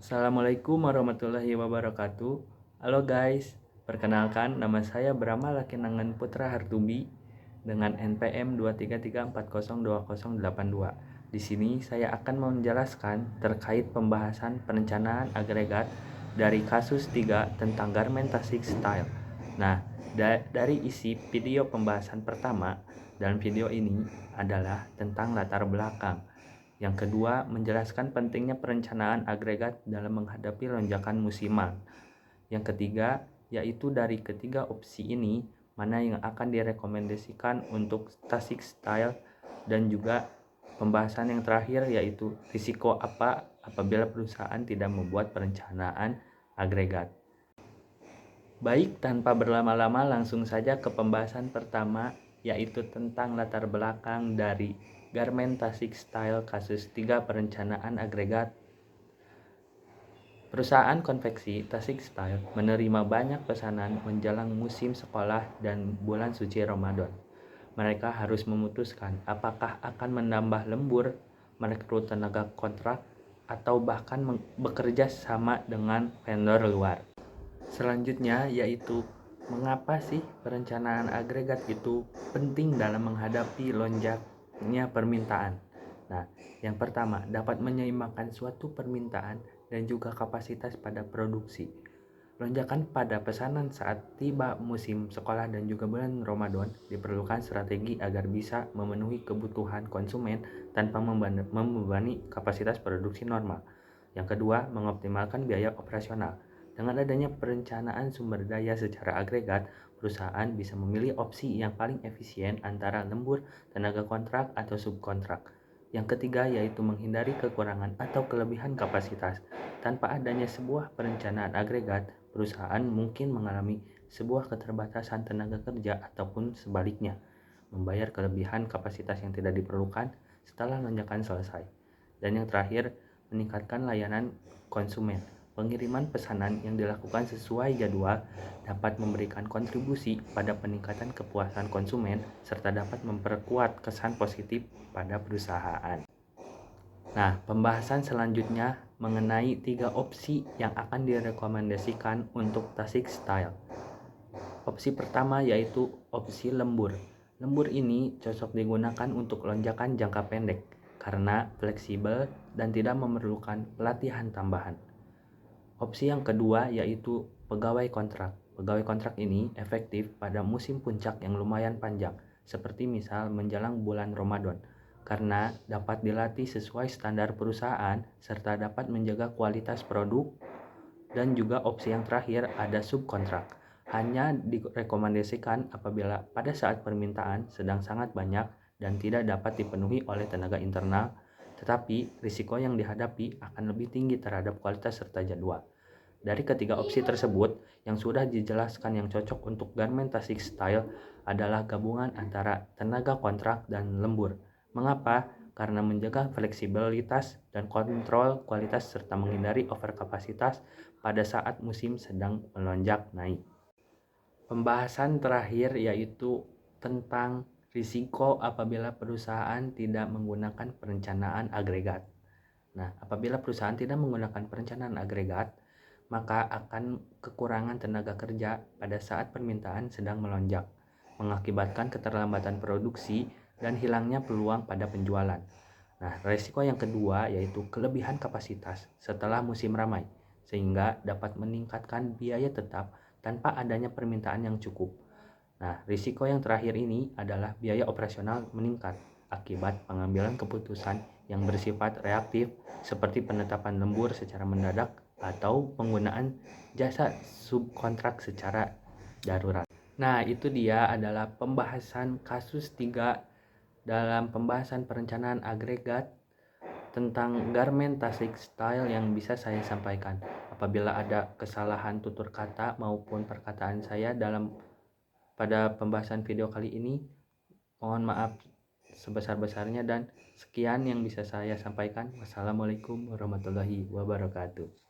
Assalamualaikum warahmatullahi wabarakatuh. Halo guys, perkenalkan nama saya Brahma Lakinangan Putra Hartumbi dengan NPM 233402082. Di sini saya akan menjelaskan terkait pembahasan perencanaan agregat dari kasus 3 tentang garmentasi style. Nah, dari isi video pembahasan pertama dalam video ini adalah tentang latar belakang. Yang kedua, menjelaskan pentingnya perencanaan agregat dalam menghadapi lonjakan musiman. Yang ketiga, yaitu dari ketiga opsi ini, mana yang akan direkomendasikan untuk tasik style, dan juga pembahasan yang terakhir yaitu risiko apa apabila perusahaan tidak membuat perencanaan agregat. Baik, tanpa berlama-lama langsung saja ke pembahasan pertama, yaitu tentang latar belakang dari garmentasi style kasus 3 perencanaan agregat. Perusahaan konveksi Tasik Style menerima banyak pesanan menjelang musim sekolah dan bulan suci Ramadan. Mereka harus memutuskan apakah akan menambah lembur, merekrut tenaga kontrak, atau bahkan bekerja sama dengan vendor luar. Selanjutnya yaitu mengapa sih perencanaan agregat itu penting dalam menghadapi lonjaknya permintaan. Nah, yang pertama, dapat menyeimbangkan suatu permintaan dan juga kapasitas pada produksi. Lonjakan pada pesanan saat tiba musim sekolah dan juga bulan Ramadan diperlukan strategi agar bisa memenuhi kebutuhan konsumen tanpa membebani kapasitas produksi normal. Yang kedua, mengoptimalkan biaya operasional. Dengan adanya perencanaan sumber daya secara agregat, perusahaan bisa memilih opsi yang paling efisien antara lembur, tenaga kontrak, atau subkontrak. Yang ketiga yaitu menghindari kekurangan atau kelebihan kapasitas. Tanpa adanya sebuah perencanaan agregat, perusahaan mungkin mengalami sebuah keterbatasan tenaga kerja ataupun sebaliknya, membayar kelebihan kapasitas yang tidak diperlukan setelah lonjakan selesai. Dan yang terakhir, meningkatkan layanan konsumen. Pengiriman pesanan yang dilakukan sesuai jadwal dapat memberikan kontribusi pada peningkatan kepuasan konsumen serta dapat memperkuat kesan positif pada perusahaan. Nah, pembahasan selanjutnya mengenai 3 opsi yang akan direkomendasikan untuk Tasik Style. Opsi pertama yaitu opsi lembur. Lembur ini cocok digunakan untuk lonjakan jangka pendek karena fleksibel dan tidak memerlukan pelatihan tambahan. Opsi yang kedua yaitu pegawai kontrak. Pegawai kontrak ini efektif pada musim puncak yang lumayan panjang, seperti misal menjelang bulan Ramadan, karena dapat dilatih sesuai standar perusahaan serta dapat menjaga kualitas produk. Dan juga opsi yang terakhir ada subkontrak. Hanya direkomendasikan apabila pada saat permintaan sedang sangat banyak dan tidak dapat dipenuhi oleh tenaga internal, tetapi risiko yang dihadapi akan lebih tinggi terhadap kualitas serta jadwal. Dari ketiga opsi tersebut, yang sudah dijelaskan yang cocok untuk garmentasi style adalah gabungan antara tenaga kontrak dan lembur. Mengapa? Karena menjaga fleksibilitas dan kontrol kualitas serta menghindari overkapasitas pada saat musim sedang melonjak naik. Pembahasan terakhir yaitu tentang risiko apabila perusahaan tidak menggunakan perencanaan agregat. Nah, apabila perusahaan tidak menggunakan perencanaan agregat, maka akan kekurangan tenaga kerja pada saat permintaan sedang melonjak, mengakibatkan keterlambatan produksi dan hilangnya peluang pada penjualan. Nah, risiko yang kedua yaitu kelebihan kapasitas setelah musim ramai, sehingga dapat meningkatkan biaya tetap tanpa adanya permintaan yang cukup. Nah, risiko yang terakhir ini adalah biaya operasional meningkat akibat pengambilan keputusan yang bersifat reaktif seperti penetapan lembur secara mendadak atau penggunaan jasa subkontrak secara darurat. Nah, itu dia adalah pembahasan kasus 3 dalam pembahasan perencanaan agregat tentang garmentasi style yang bisa saya sampaikan. Apabila ada kesalahan tutur kata maupun perkataan saya pada pembahasan video kali ini, mohon maaf sebesar-besarnya dan sekian yang bisa saya sampaikan. Wassalamualaikum warahmatullahi wabarakatuh.